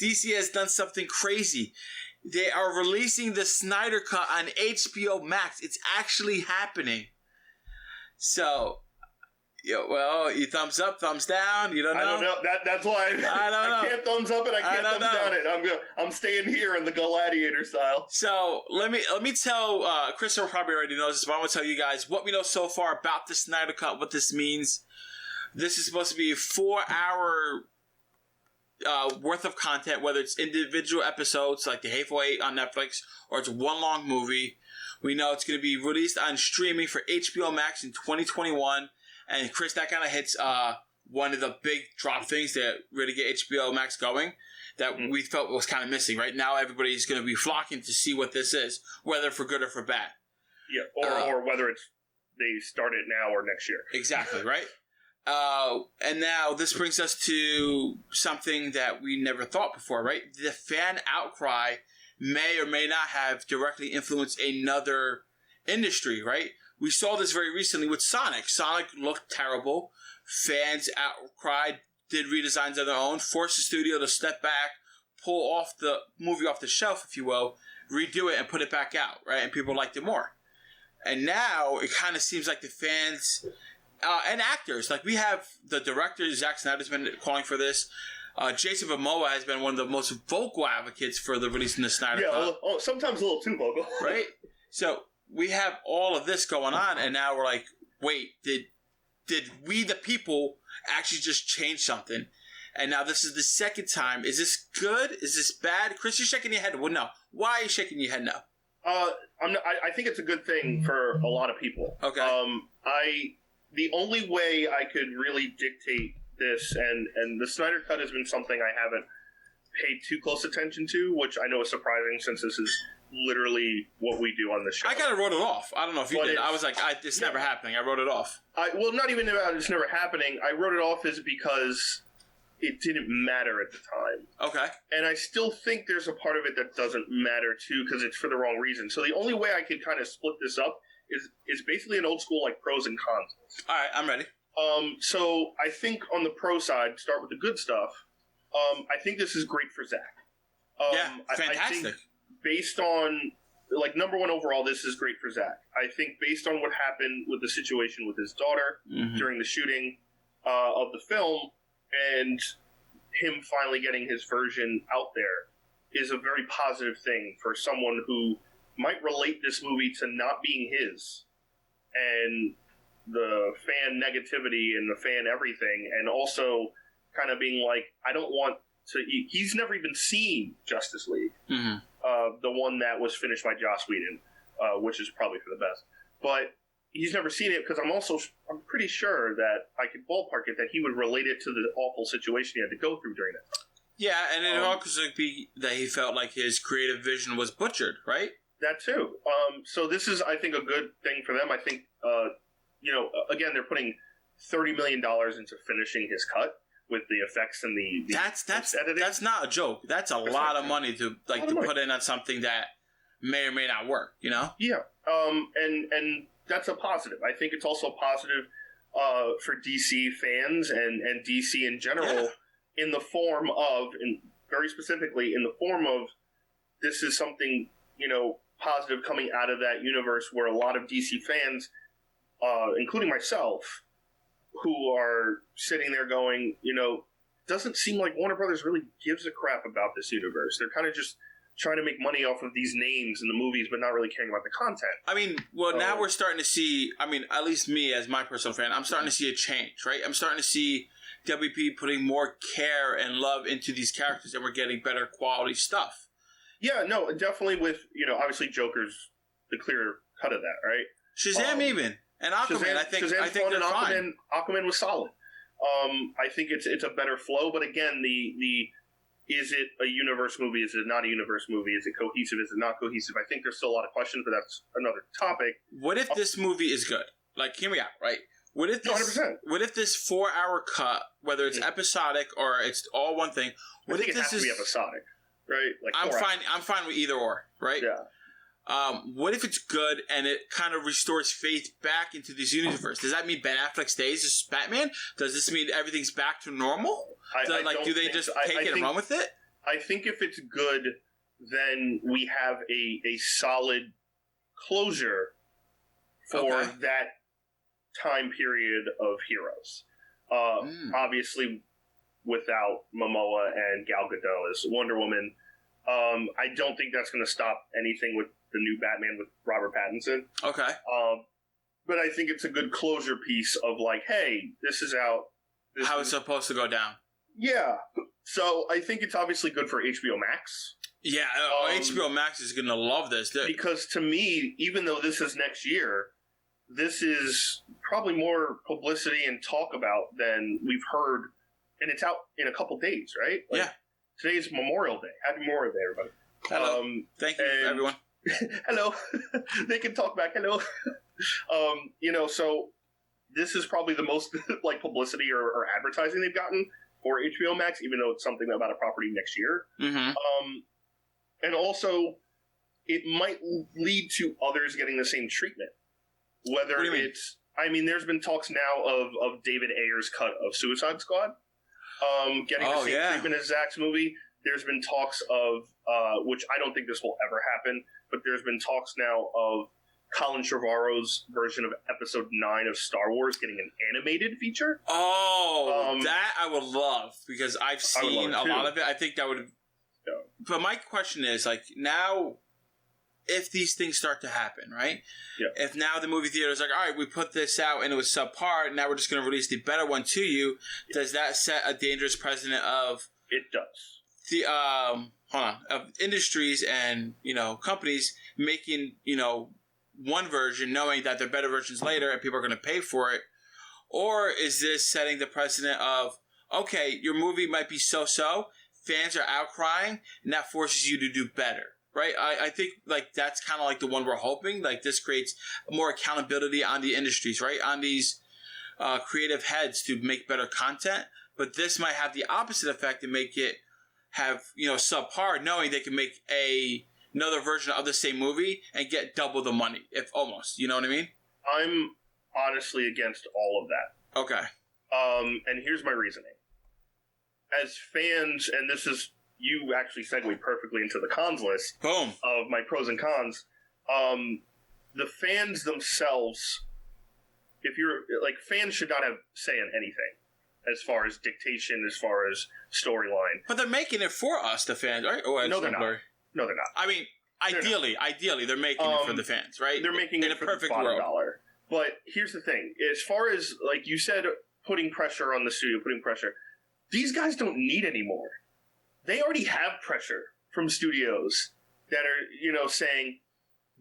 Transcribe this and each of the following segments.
DC has done something crazy. They are releasing the Snyder Cut on HBO Max. It's actually happening. So, you thumbs up, thumbs down. You don't know. I don't know. That's why I can't thumbs up and I can't thumbs down it. I'm staying here in the Gladiator style. So let me tell Chris probably already knows this, but I'm gonna tell you guys what we know so far about the Snyder Cut. What this means. This is supposed to be a 4-hour worth of content, whether it's individual episodes like The Hateful Eight on Netflix or it's one long movie. We know it's going to be released on streaming for HBO Max in 2021. And Chris, that kind of hits one of the big drop things that really get HBO Max going that we felt was kind of missing. Right now, everybody's going to be flocking to see what this is, whether for good or for bad. Yeah, or whether it's they start it now or next year. Exactly, right? And now this brings us to something that we never thought before, right? The fan outcry may or may not have directly influenced another industry, right? We saw this very recently with Sonic. Sonic looked terrible. Fans outcried, did redesigns of their own, forced the studio to step back, pull off the movie off the shelf, if you will, redo it and put it back out, right? And people liked it more. And now it kind of seems like the fans and actors, like we have the director, Zack Snyder's been calling for this. Jason Momoa has been one of the most vocal advocates for the release of the Snyder Cut. Yeah, sometimes a little too vocal. Right? So we have all of this going on, and now we're like, wait, did we, the people, actually just change something? And now this is the second time. Is this good? Is this bad? Chris, you're shaking your head. Well, no. Why are you shaking your head no? I think it's a good thing for a lot of people. Okay. The only way I could really dictate this, and the Snyder Cut has been something I haven't paid too close attention to, which I know is surprising since this is literally what we do on the show. I kind of wrote it off. I don't know if you did. I was like, it's never happening. I wrote it off. Well, not even about it's never happening. I wrote it off is because it didn't matter at the time. Okay. And I still think there's a part of it that doesn't matter, too, because it's for the wrong reason. So the only way I could kind of split this up is basically an old school, like, pros and cons. All right, I'm ready. So I think on the pro side, start with the good stuff. I think this is great for Zack. Fantastic. I think based on, like, number one overall, this is great for Zack. I think based on what happened with the situation with his daughter during the shooting of the film and him finally getting his version out there is a very positive thing for someone who might relate this movie to not being his and the fan negativity and the fan everything, and also kind of being like, I don't want to. He's never even seen Justice League, the one that was finished by Joss Whedon, which is probably for the best. But he's never seen it because I'm pretty sure that I could ballpark it that he would relate it to the awful situation he had to go through during that time. Yeah, and it also could be that he felt like his creative vision was butchered, right? That too. So this is, I think, a good thing for them. I think, again, they're putting $30 million into finishing his cut with the effects and the editing. That's not a joke. That's a lot of money to put in on something that may or may not work. You know? Yeah. And that's a positive. I think it's also positive for DC fans and DC in general in the form of, and very specifically in the form of, this is something, positive coming out of that universe where a lot of DC fans, including myself, who are sitting there going, doesn't seem like Warner Brothers really gives a crap about this universe. They're kind of just trying to make money off of these names in the movies, but not really caring about the content. I mean, now we're starting to see, at least me as my personal fan, I'm starting to see a change, right? I'm starting to see WB putting more care and love into these characters, and we're getting better quality stuff. Yeah, no, definitely with, obviously Joker's the clear cut of that, right? Shazam even. And Aquaman, I think they're fine. Aquaman was solid. I think it's a better flow, but again, the is it a universe movie? Is it not a universe movie? Is it cohesive? Is it not cohesive? I think there's still a lot of questions, but that's another topic. What if this movie is good? Like, hear me out, right? What if this 100%. What if this 4-hour cut, whether it's episodic or it's all one thing, I think it has to be episodic, right? Like I'm fine with either or, right? Yeah. What if it's good and it kind of restores faith back into this universe? Does that mean Ben Affleck stays as Batman? Does this mean everything's back to normal? Do they just take it and run with it? I think if it's good, then we have a solid closure for that time period of heroes. Obviously, without Momoa and Gal Gadot as Wonder Woman, I don't think that's going to stop anything with the new Batman with Robert Pattinson. Okay. But I think it's a good closure piece of like, hey, this is out. How it's supposed to go down. Yeah. So I think it's obviously good for HBO Max. Yeah, HBO Max is going to love this. Because to me, even though this is next year, this is probably more publicity and talk about than we've heard. And it's out in a couple days, right? Like, yeah. Today's Memorial Day. Happy Memorial Day, everybody. Hello. Thank you, everyone. Hello. They can talk back. Hello. So this is probably the most like publicity or advertising they've gotten for HBO Max, even though it's something about a property next year. Mm-hmm. And also, it might lead to others getting the same treatment. Whether it's, there's been talks now of David Ayer's cut of Suicide Squad getting the same treatment as Zack's movie. There's been talks of, which I don't think this will ever happen, but there's been talks now of Colin Trevorrow's version of Episode 9 of Star Wars getting an animated feature. That I would love, because I've seen a lot of it. I think that would... Yeah. But my question is, like, now, if these things start to happen, right? Yeah. If now the movie theater is like, all right, we put this out and it was subpar, now we're just going to release the better one to you, does that set a dangerous precedent of... It does. The, of industries and, companies making, one version, knowing that there are better versions later and people are going to pay for it? Or is this setting the precedent of, okay, your movie might be so-so, fans are outcrying, and that forces you to do better, right? I think, like, that's kind of like the one we're hoping. Like, this creates more accountability on the industries, right? On these creative heads to make better content. But this might have the opposite effect and make it have, subpar, knowing they can make another version of the same movie and get double the money, if almost. You know what I mean? I'm honestly against all of that. Okay. And here's my reasoning. As fans, and this is, you actually segued perfectly into the cons list. Boom. Of my pros and cons. The fans themselves, if you're, like, fans should not have say in anything as far as dictation, as far as storyline. But they're making it for us, the fans, right? No, they're not. No, they're not. I mean, ideally, they're making it for the fans, right? They're making in it for the bottom dollar. But here's the thing. As far as, like you said, putting pressure on the studio, these guys don't need any more. They already have pressure from studios that are, saying,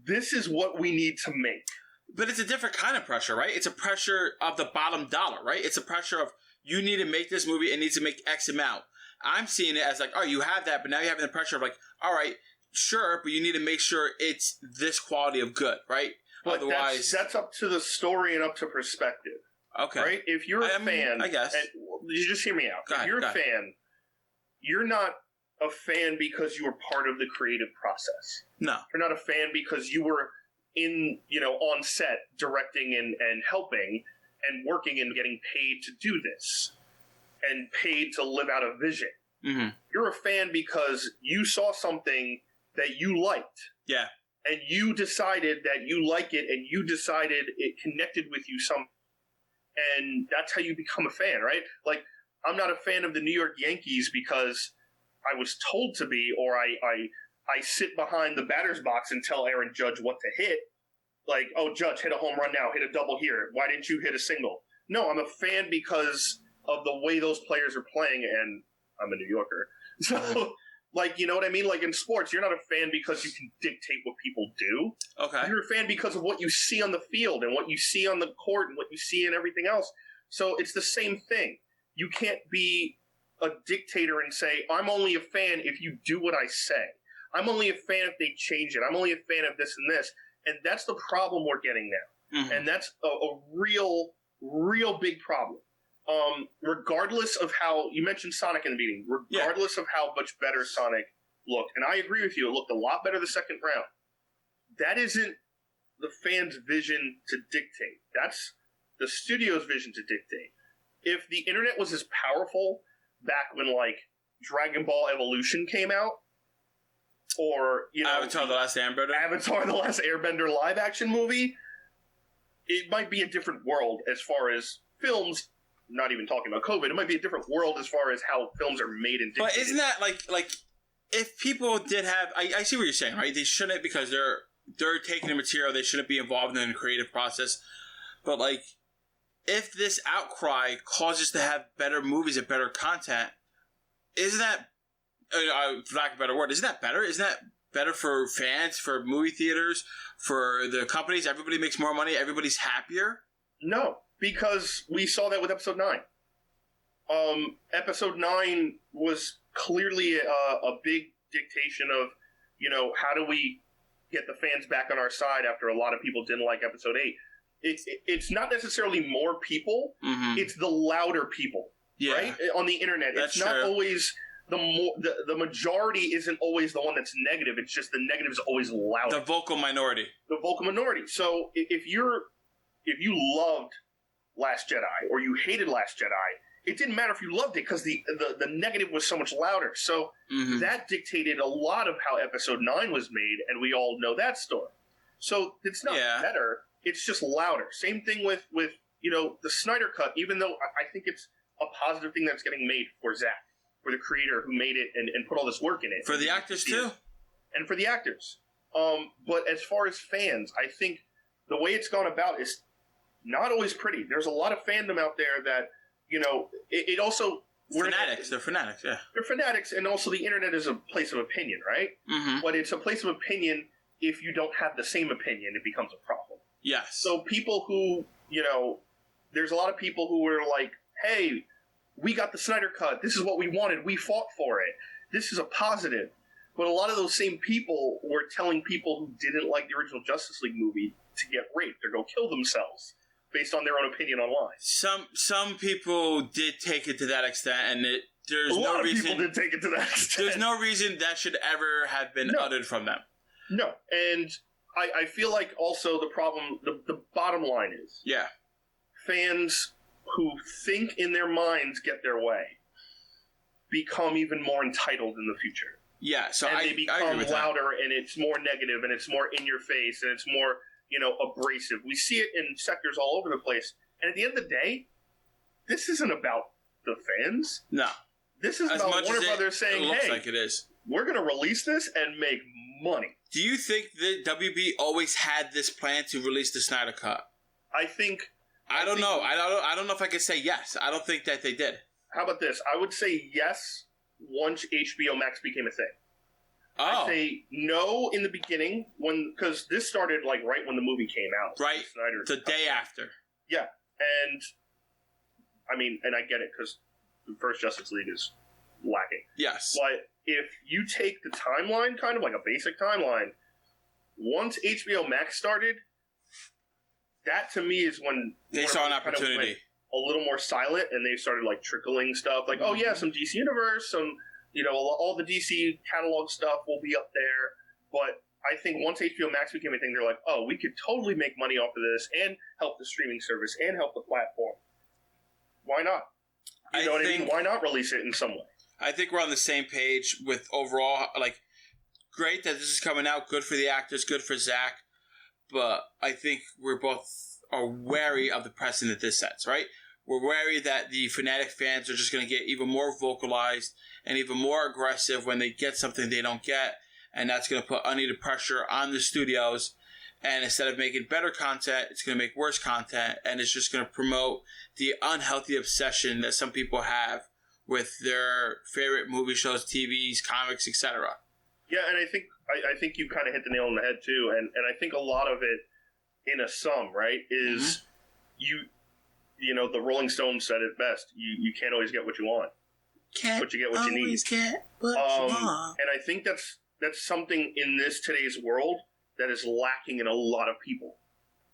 this is what we need to make. But it's a different kind of pressure, right? It's a pressure of the bottom dollar, right? It's a pressure of, you need to make this movie, it needs to make X amount. I'm seeing it as like, oh, you have that, but now you're having the pressure of like, all right, sure, but you need to make sure it's this quality of good, right? But otherwise, that's up to the story and up to perspective. Okay. Right? If you're a fan, I guess. You just hear me out. If you're a fan, you're not a fan because you were part of the creative process. No. You're not a fan because you were on set directing and helping and working and getting paid to do this and paid to live out a vision. Mm-hmm. You're a fan because you saw something that you liked. Yeah. And you decided that you like it, and you decided it connected with you and that's how you become a fan, right? Like, I'm not a fan of the New York Yankees because I was told to be, or I sit behind the batter's box and tell Aaron Judge what to hit. Like, oh, Judge, hit a home run now, hit a double here. Why didn't you hit a single? No, I'm a fan because of the way those players are playing, and I'm a New Yorker. So, like, you know what I mean? Like, in sports, you're not a fan because you can dictate what people do. Okay. You're a fan because of what you see on the field and what you see on the court and what you see in everything else. So it's the same thing. You can't be a dictator and say, I'm only a fan if you do what I say. I'm only a fan if they change it. I'm only a fan of this and this. And that's the problem we're getting now. Mm-hmm. And that's a real, real big problem. Regardless of how, you mentioned Sonic in the meeting, regardless of how much better Sonic looked, and I agree with you, it looked a lot better the second round. That isn't the fans' vision to dictate. That's the studio's vision to dictate. If the internet was as powerful back when, like, Dragon Ball Evolution came out, or Avatar: The Last Airbender live action movie, it might be a different world as far as films. Not even talking about COVID, it might be a different world as far as how films are made and dictated. But isn't that like if people did have, I see what you're saying, right? They shouldn't, because they're taking the material, they shouldn't be involved in the creative process. But like, if this outcry causes to have better movies and better content, isn't that, for lack of a better word, isn't that better? Isn't that better for fans, for movie theaters, for the companies? Everybody makes more money. Everybody's happier. No, because we saw that with Episode 9. Episode 9 was clearly a big dictation of, how do we get the fans back on our side after a lot of people didn't like Episode 8. It's not necessarily more people, it's the louder people, right? On the internet. That's it's not true. Always the majority isn't always the one that's negative, it's just the negative is always louder. The vocal minority. So if you loved Last Jedi or you hated Last Jedi, it didn't matter if you loved it because the negative was so much louder. So that dictated a lot of how Episode 9 was made, and we all know that story. So it's not better, it's just louder. Same thing with the Snyder Cut, even though I think it's a positive thing that's getting made for Zack, for the creator who made it and put all this work in it. For the actors too. And for the actors. But as far as fans, I think the way it's gone about is not always pretty. There's a lot of fandom out there that, it also... Fanatics. They're fanatics, yeah. They're fanatics, and also the internet is a place of opinion, right? But it's a place of opinion. If you don't have the same opinion, it becomes a problem. Yes. So people who, there's a lot of people who were like, hey, we got the Snyder Cut. This is what we wanted. We fought for it. This is a positive. But a lot of those same people were telling people who didn't like the original Justice League movie to get raped or go kill themselves based on their own opinion online. Some people did take it to that extent, and there's no reason... people did take it to that extent. There's no reason that should ever have been uttered from them. No, and I feel like also the problem, the bottom line is... Yeah. Fans who think in their minds get their way become even more entitled in the future. Yeah, so they become louder, and it's more negative, and it's more in your face, and it's more, abrasive. We see it in sectors all over the place. And at the end of the day, this isn't about the fans. No. This is about Warner Brothers saying, hey, like it is. We're going to release this and make money. Do you think that WB always had this plan to release the Snyder Cut? I think... I don't know. I don't know if I could say yes. I don't think that they did. How about this? I would say yes once HBO Max became a thing. Oh. I'd say no in the beginning, because this started like right when the movie came out. Right. The day after. Yeah. And I get it, because the first Justice League is lacking. Yes. But if you take the timeline, kind of like a basic timeline, once HBO Max started, that to me is when they saw an opportunity. A little more silent, and they started like trickling stuff, like oh yeah, some DC Universe, some all the DC catalog stuff will be up there. But I think once HBO Max became a thing, they're like, oh, we could totally make money off of this and help the streaming service and help the platform. Why not? You know what I mean? Why not release it in some way? I think we're on the same page with overall, like, great that this is coming out. Good for the actors. Good for Zack. But I think we're both are wary of the precedent this sets, right? We're wary that the fanatic fans are just going to get even more vocalized and even more aggressive when they get something they don't get. And that's going to put unneeded pressure on the studios. And instead of making better content, it's going to make worse content. And it's just going to promote the unhealthy obsession that some people have with their favorite movie shows, TVs, comics, etc. Yeah, and I think you kind of hit the nail on the head too, and I think a lot of it, in a sum, right, is you know the Rolling Stones said it best. You can't always get what you want, but you get what you need. Get what you want. And I think that's something in this today's world that is lacking in a lot of people.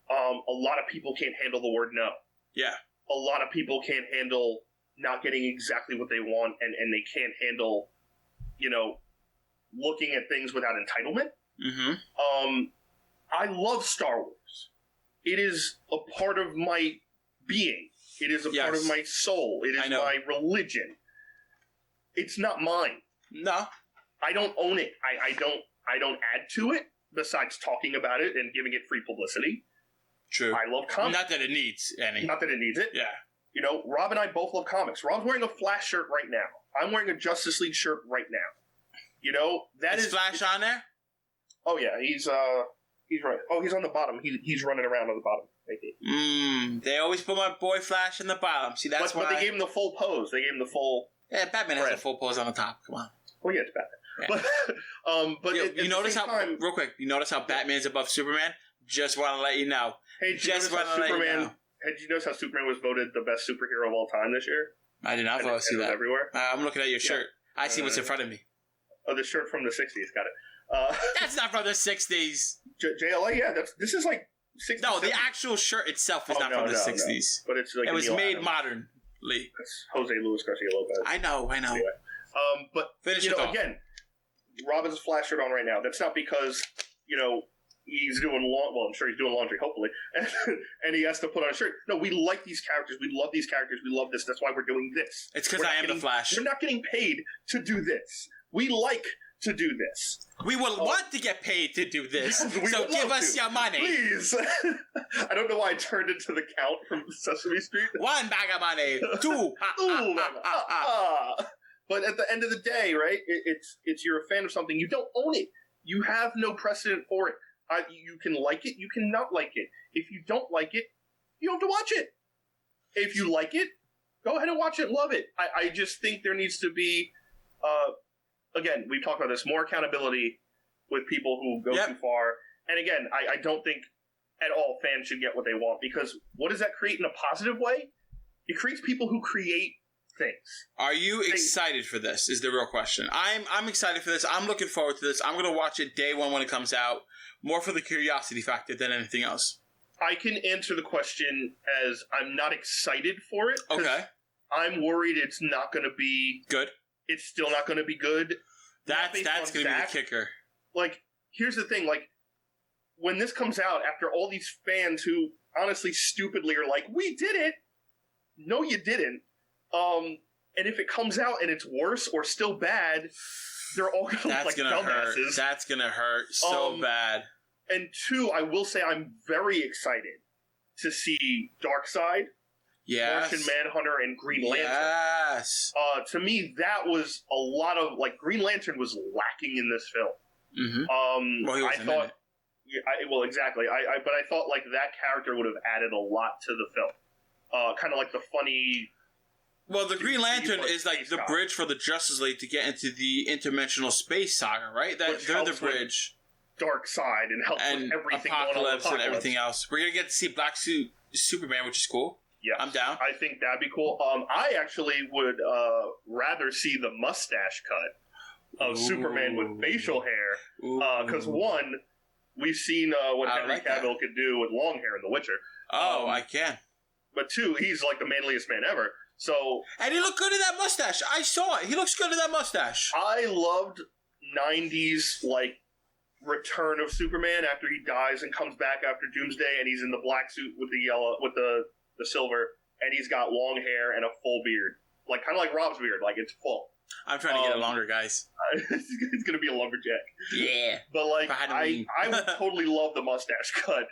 A lot of people can't handle the word no. Yeah. A lot of people can't handle not getting exactly what they want, and they can't handle, looking at things without entitlement. Mm-hmm. I love Star Wars. It is a part of my being. It is a part of my soul. It is my religion. It's not mine. No. I don't own it. I don't add to it besides talking about it and giving it free publicity. True. I love comics. Not that it needs any. Not that it needs it. Yeah. You know, Rob and I both love comics. Rob's wearing a Flash shirt right now. I'm wearing a Justice League shirt right now. You know, Is Flash on there? Oh yeah, he's right. Oh, he's on the bottom. He's running around on the bottom. They always put my boy Flash in the bottom. See, that's but they gave him the full pose. They gave him the full. Yeah, Batman has a full pose on the top. Come on. Well, yeah, it's Batman. Yeah. But you notice how real quick. You notice how Batman's above Superman? Just want to let you know. Hey, did you notice how Superman was voted the best superhero of all time this year? I did not see that. Everywhere. I'm looking at your shirt. I see what's in front of me. Oh, the shirt from the 60s. Got it. That's not from the 60s. JLA, yeah. This is like 60s. No, the actual shirt itself is not from the 60s. No. But it's like it was made Adams. modernly. It's Jose Luis Garcia Lopez. I know. Anyway, but finish again, Rob has a Flash shirt on right now. That's not because he's doing well, I'm sure he's doing laundry, hopefully, and he has to put on a shirt. No, we like these characters. We love these characters. We love this. That's why we're doing this. It's because I am the Flash. We're not getting paid to do this. We like to do this. We will want to get paid to do this. So give us your money. Please. I don't know why I turned into the Count from Sesame Street. 1 bag of money. 2. But at the end of the day, right, it's you're a fan of something. You don't own it. You have no precedent for it. You can like it. You can not like it. If you don't like it, you don't have to watch it. If you like it, go ahead and watch it and love it. I just think there needs to be... again, we've talked about this, more accountability with people who go too far. And again, I don't think at all fans should get what they want, because what does that create in a positive way? It creates people who create things. Are you excited for this is the real question. I'm excited for this. I'm looking forward to this. I'm going to watch it day one when it comes out, more for the curiosity factor than anything else. I can answer the question as I'm not excited for it. Okay. I'm worried it's not going to be... good. It's still not going to be good. That's going to be the kicker. Like, here's the thing. Like, when this comes out, after all these fans who honestly stupidly are like, we did it. No, you didn't. And if it comes out and it's worse or still bad, they're all going to look like dumbasses. Hurt. That's going to hurt so bad. And 2, I will say I'm very excited to see Darkseid, Martian Manhunter, and Green Lantern. Yes. To me, that was a lot of, like, Green Lantern was lacking in this film. Mm-hmm. Well, he was exactly. But I thought, like, that character would have added a lot to the film. Kind of like the funny... Well, the Green Lantern is like the bridge for the Justice League to get into the interdimensional space saga, right? They're the bridge. Darkseid and helps with everything Apocalypse and everything else. We're going to get to see Black Suit Superman, which is cool. Yeah, I'm down. I think that'd be cool. I actually would rather see the mustache cut of Superman with facial hair. Because one, we've seen what Henry Cavill could do with long hair in The Witcher. I can. But 2, he's like the manliest man ever. So, and he looked good in that mustache. I saw it. He looks good in that mustache. I loved 90s, like, return of Superman after he dies and comes back after Doomsday, and he's in the black suit with the yellow, with the silver, and he's got long hair and a full beard. Like, kind of like Rob's beard. Like, it's full. I'm trying to get it longer, guys. It's going to be a lumberjack. Yeah. But, like, I would totally love the mustache cut.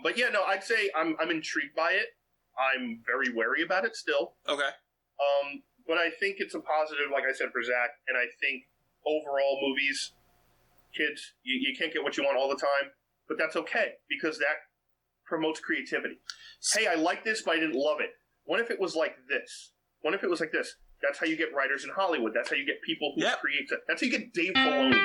But, yeah, no, I'd say I'm intrigued by it. I'm very wary about it still. Okay. But I think it's a positive, like I said, for Zach. And I think overall movies, kids, you can't get what you want all the time. But that's okay, because that promotes creativity. Hey, I like this, but I didn't love it. What if it was like this? What if it was like this? That's how you get writers in Hollywood. That's how you get people who create. That's how you get Dave Filoni.